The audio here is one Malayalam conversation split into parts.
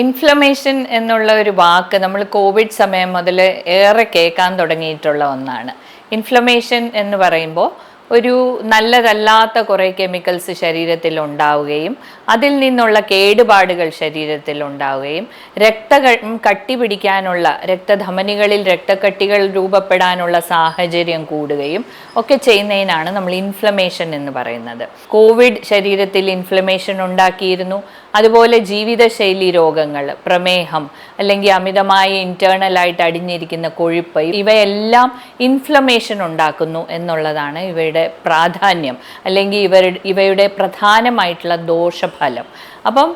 ഇൻഫ്ലമേഷൻ എന്നുള്ള ഒരു വാക്ക് നമ്മൾ കോവിഡ് സമയം മുതൽ ഏറെ കേൾക്കാൻ തുടങ്ങിയിട്ടുള്ള ഒന്നാണ്. ഇൻഫ്ലമേഷൻ എന്ന് പറയുമ്പോൾ ഒരു നല്ലതല്ലാത്ത കുറേ കെമിക്കൽസ് ശരീരത്തിൽ ഉണ്ടാവുകയും അതിൽ നിന്നുള്ള കേടുപാടുകൾ ശരീരത്തിൽ ഉണ്ടാവുകയും കട്ടി പിടിക്കാനുള്ള രക്തധമനികളിൽ രക്തക്കട്ടികൾ രൂപപ്പെടാനുള്ള സാഹചര്യം കൂടുകയും ഒക്കെ ചെയ്യുന്നതിനാണ് നമ്മൾ ഇൻഫ്ലമേഷൻ എന്ന് പറയുന്നത്. കോവിഡ് ശരീരത്തിൽ ഇൻഫ്ലമേഷൻ ഉണ്ടാക്കിയിരുന്നു. അതുപോലെ ജീവിതശൈലി രോഗങ്ങൾ, പ്രമേഹം അല്ലെങ്കിൽ അമിതമായി ഇൻറ്റേർണലായിട്ട് അടിഞ്ഞിരിക്കുന്ന കൊഴുപ്പ്, ഇവയെല്ലാം ഇൻഫ്ലമേഷൻ ഉണ്ടാക്കുന്നു എന്നുള്ളതാണ് ഇവയുടെ പ്രാധാന്യം അല്ലെങ്കിൽ ഇവയുടെ പ്രധാനമായിട്ടുള്ള ദോഷഫലം. അപ്പം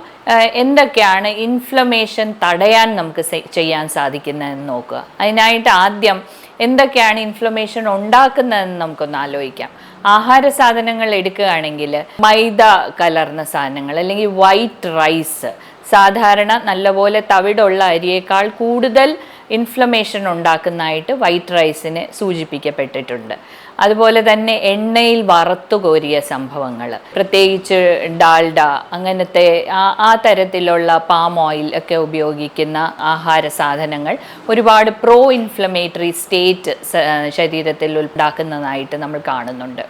എന്തൊക്കെയാണ് ഇൻഫ്ലമേഷൻ തടയാൻ നമുക്ക് ചെയ്യാൻ സാധിക്കുന്നതെന്ന് നോക്കുക. അതിനായിട്ട് ആദ്യം എന്തൊക്കെയാണ് ഇൻഫ്ലമേഷൻ ഉണ്ടാക്കുന്നതെന്ന് നമുക്കൊന്ന് ആലോചിക്കാം. ആഹാര സാധനങ്ങൾ എടുക്കുകയാണെങ്കിൽ മൈദ കലർന്ന സാധനങ്ങൾ അല്ലെങ്കിൽ വൈറ്റ് റൈസ്, സാധാരണ നല്ലപോലെ തവിടുള്ള അരിയേക്കാൾ കൂടുതൽ ഇൻഫ്ലമേഷൻ ഉണ്ടാക്കുന്നതായിട്ട് വൈറ്റ് റൈസിനെ സൂചിപ്പിക്കപ്പെട്ടിട്ടുണ്ട്. അതുപോലെ തന്നെ എണ്ണയിൽ വറുത്തു കോരിയ സംഭവങ്ങൾ, പ്രത്യേകിച്ച് ഡാൽഡ അങ്ങനത്തെ ആ തരത്തിലുള്ള പാം ഓയിൽ ഒക്കെ ഉപയോഗിക്കുന്ന ആഹാര സാധനങ്ങൾ ഒരുപാട് പ്രോ ഇൻഫ്ലമേറ്ററി സ്റ്റേറ്റ് ശരീരത്തിൽ ഉണ്ടാക്കുന്നതായിട്ട് നമ്മൾ കാണുന്നുണ്ട്.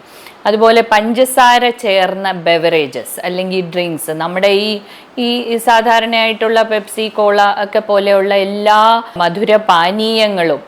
അതുപോലെ പഞ്ചസാര ചേർന്ന ബെവറേജസ് അല്ലെങ്കിൽ ഡ്രിങ്ക്സ്, നമ്മുടെ ഈ സാധാരണയായിട്ടുള്ള പെപ്സി, കോള ഒക്കെ പോലെയുള്ള എല്ലാ മധുരപാനീയങ്ങളും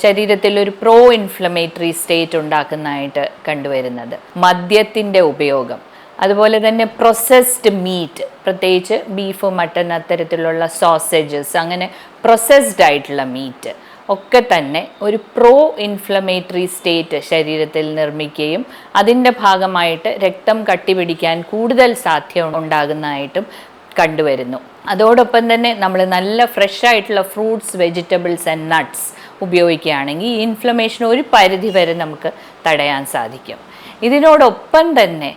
ശരീരത്തിൽ ഒരു പ്രോ ഇൻഫ്ലമേറ്ററി സ്റ്റേറ്റ് ഉണ്ടാക്കുന്നതായിട്ട് കണ്ടുവരുന്നത്. മദ്യത്തിൻ്റെ ഉപയോഗം, അതുപോലെ തന്നെ പ്രൊസസ്ഡ് മീറ്റ്, പ്രത്യേകിച്ച് ബീഫ്, മട്ടൺ, അത്തരത്തിലുള്ള സോസേജസ്, അങ്ങനെ പ്രൊസസ്ഡ് ആയിട്ടുള്ള മീറ്റ് ഒക്കെ തന്നെ ഒരു പ്രോ ഇൻഫ്ലമേറ്ററി സ്റ്റേറ്റ് ശരീരത്തിൽ നിർമ്മിക്കുകയും അതിൻ്റെ ഭാഗമായിട്ട് രക്തം കട്ടിപിടിക്കാൻ കൂടുതൽ സാധ്യത ഉണ്ടാകുന്നതായിട്ടും കണ്ടുവരുന്നു. അതോടൊപ്പം തന്നെ നമ്മൾ നല്ല ഫ്രഷ് ആയിട്ടുള്ള ഫ്രൂട്ട്സ്, വെജിറ്റബിൾസ് ആൻഡ് നട്ട്സ് ഉപയോഗിക്കുകയാണെങ്കിൽ ഈ ഇൻഫ്ലമേഷൻ ഒരു പരിധി വരെ നമുക്ക് തടയാൻ സാധിക്കും. ഇതിനോടൊപ്പം തന്നെ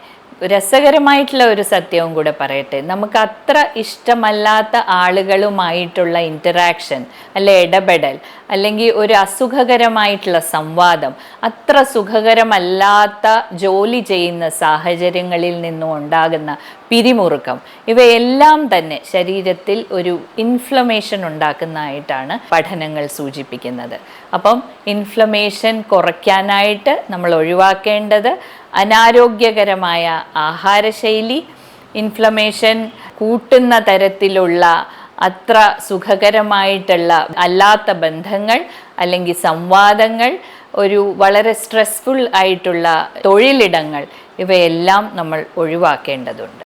രസകരമായിട്ടുള്ള ഒരു സത്യവും കൂടെ പറയട്ടെ. നമുക്ക് അത്ര ഇഷ്ടമല്ലാത്ത ആളുകളുമായിട്ടുള്ള ഇൻറ്ററാക്ഷൻ അല്ലെ ഇടപെടൽ അല്ലെങ്കിൽ ഒരു അസുഖകരമായിട്ടുള്ള സംവാദം, അത്ര സുഖകരമല്ലാത്ത ജോലി ചെയ്യുന്ന സാഹചര്യങ്ങളിൽ നിന്നും ഉണ്ടാകുന്ന പിരിമുറുക്കം, ഇവയെല്ലാം തന്നെ ശരീരത്തിൽ ഒരു ഇൻഫ്ലമേഷൻ ഉണ്ടാക്കുന്നതായിട്ടാണ് പഠനങ്ങൾ സൂചിപ്പിക്കുന്നത്. അപ്പം ഇൻഫ്ലമേഷൻ കുറയ്ക്കാനായിട്ട് നമ്മൾ ഒഴിവാക്കേണ്ടത് അനാരോഗ്യകരമായ ആഹാരശൈലി, ഇൻഫ്ലമേഷൻ കൂട്ടുന്ന തരത്തിലുള്ള അത്ര സുഖകരമായിട്ടുള്ള അല്ലാത്ത ബന്ധങ്ങൾ അല്ലെങ്കിൽ സംവാദങ്ങൾ, ഒരു വളരെ സ്ട്രെസ്ഫുൾ ആയിട്ടുള്ള തൊഴിലിടങ്ങൾ, ഇവയെല്ലാം നമ്മൾ ഒഴിവാക്കേണ്ടതുണ്ട്.